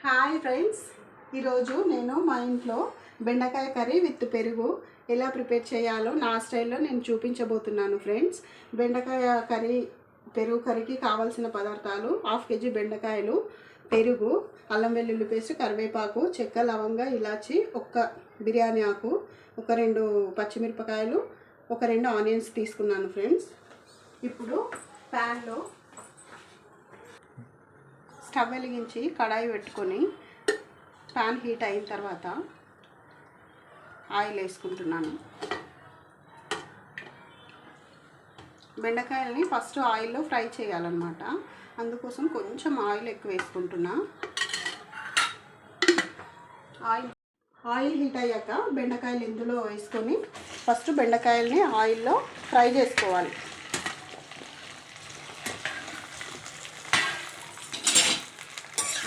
Hi friends, ఈరోజు నేను మా ఇంట్లో బెండకాయ కర్రీ విత్ పెరుగు ఎలా ప్రిపేర్ చేయాలో నా స్టైల్లో నేను చూపించబోతున్నాను ఫ్రెండ్స్. బెండకాయ కర్రీ పెరుగు కర్రీకి కావాల్సిన పదార్థాలు: 1/2 kg బెండకాయలు, పెరుగు, అల్లం వెల్లుల్లి పేస్ట్, కరివేపాకు, చెక్క, లవంగ, ఇలాచి, ఒక బిర్యానీ ఆకు, ఒక 2 పచ్చిమిరపకాయలు, ఒక 2 ఆనియన్స్ తీసుకున్నాను ఫ్రెండ్స్. ఇప్పుడు ప్యాన్లో స్టవ్ వెలిగించి కడాయి పెట్టుకొని ప్యాన్ హీట్ అయిన తర్వాత ఆయిల్ వేసుకుంటున్నాను. బెండకాయలని ఫస్ట్ ఆయిల్లో ఫ్రై చేయాలన్నమాట, అందుకోసం కొంచెం ఆయిల్ ఎక్కువ వేసుకుంటున్నా. ఆయిల్ హీట్ అయ్యాక బెండకాయలు ఇందులో వేసుకొని ఫస్ట్ బెండకాయలని ఆయిల్లో ఫ్రై చేసుకోవాలి.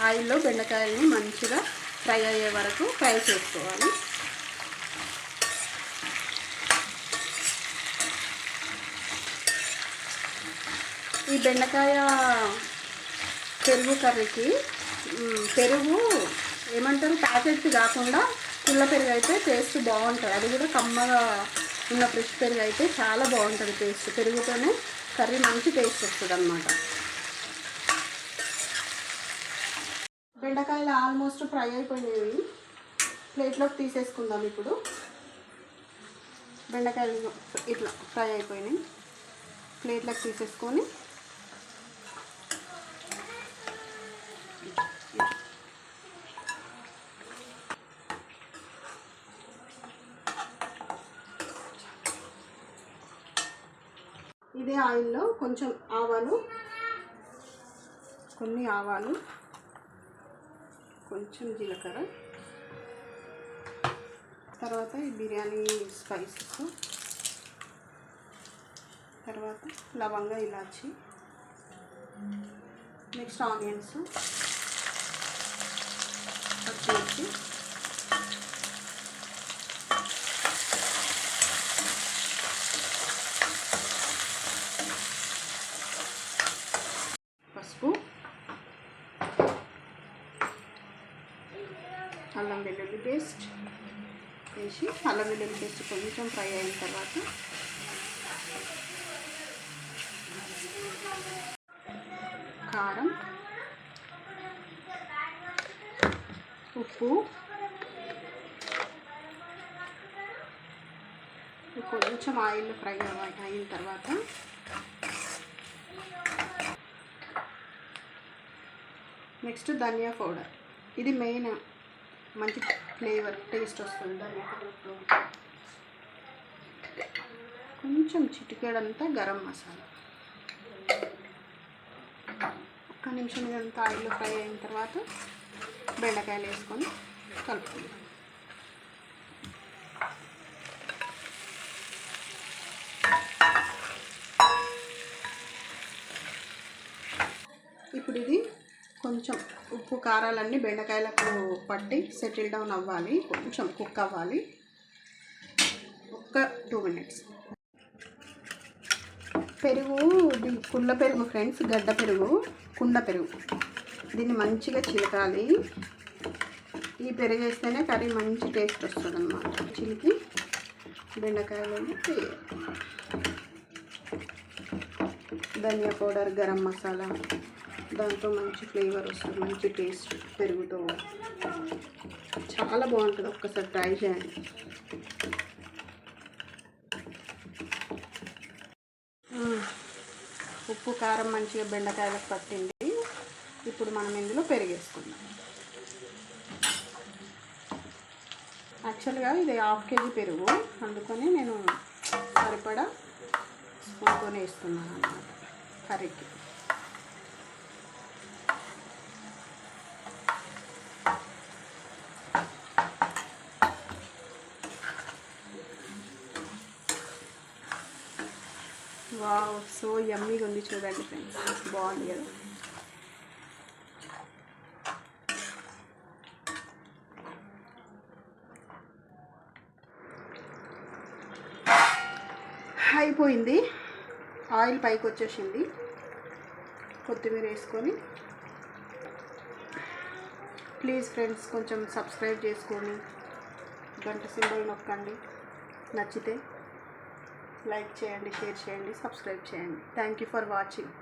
ఆయిల్లో బెండకాయలని మంచిగా ఫ్రై అయ్యే వరకు ఫ్రై చేసుకోవాలి. ఈ బెండకాయ పెరుగు కర్రీకి పెరుగు ఏమంటారు, ప్యాకెట్ కాకుండా పుల్ల పెరుగు అయితే టేస్ట్ బాగుంటుంది. అది కూడా కమ్మగా ఉన్న ఫ్రెష్ పెరుగు అయితే చాలా బాగుంటుంది టేస్ట్. పెరుగుతోనే కర్రీ మంచి టేస్ట్ వస్తుంది అన్నమాట. బెండకాయలు ఆల్మోస్ట్ ఫ్రై అయిపోయినాయి, ప్లేట్లోకి తీసేసుకుందాం. ఇప్పుడు బెండకాయలు ఇట్లా ఫ్రై అయిపోయినాయి, ప్లేట్లోకి తీసేసుకొని ఇదే ఆయిల్లో కొంచెం ఆవాలు, కొన్ని ఆవాలు, కొంచెం జీలకర్ర, తర్వాత ఈ బిర్యానీ స్పైసెస్, తర్వాత లవంగ, ఇలాచి, నెక్స్ట్ ఆనియన్స్, పచ్చిమిర్చి, పసుపు, అల్లం వెల్లుల్లి పేస్ట్ వేసి అల్లం వెల్లుల్లి పేస్ట్ కొంచెం ఫ్రై అయిన తర్వాత కారం, ఉప్పు, కొంచెం ఆయిల్ ఫ్రై అయిన తర్వాత నెక్స్ట్ ధనియా పౌడర్. ఇది మెయిన్, మంచి ఫ్లేవర్ టేస్ట్ వస్తుంది ధనియా పౌడర్లో. కొంచెం చిటికెడంతా గరం మసాలా. ఒక్క నిమిషం ఇదంతా ఆయిల్లో ఫ్రై అయిన తర్వాత బెండకాయలు వేసుకొని కలుపుకుందాం. ఇప్పుడు ఇది కొంచెం ఉప్పు కారాలన్నీ బెండకాయలకు పట్టి సెటిల్ డౌన్ అవ్వాలి, కొంచెం కుక్ అవ్వాలి. ఒక్క 2 minutes. పెరుగు కుండ పెరుగు ఫ్రెండ్స్, గడ్డ పెరుగు, కుండ పెరుగు. దీన్ని మంచిగా చిలకాలి. ఈ పెరుగు వేస్తేనే కర్రీ మంచి టేస్ట్ వస్తుంది అన్నమాట. చిలికి బెండకాయలు ధనియా పౌడర్, గరం మసాలా, దాంతో మంచి ఫ్లేవర్ వస్తుంది, మంచి టేస్ట్ పెరుగుతో చాలా బాగుంటుంది. ఒక్కసారి ట్రై చేయండి. ఉప్పు కారం మంచిగా బెండకాయలకు పట్టింది. ఇప్పుడు మనం ఇందులో పెరిగేసుకుందాం. యాక్చువల్గా ఇది 1/2 kg పెరుగు, అందుకని నేను సరిపడా స్పూన్తోనే వేస్తున్నాను అన్నమాట కర్రీకి. వావ్, సో యమ్మీగా ఉంది చూడండి ఫ్రెండ్స్, బాగుంది కదా. అయిపోయింది, ఆయిల్ పైకి వచ్చేసింది. కొత్తిమీర వేసుకొని ప్లీజ్ ఫ్రెండ్స్ కొంచెం సబ్స్క్రైబ్ చేసుకొని గంట సింబల్ నొక్కండి. నచ్చితే లైక్ చేయండి, షేర్ చేయండి, సబ్స్క్రైబ్ చేయండి. Thank you for watching.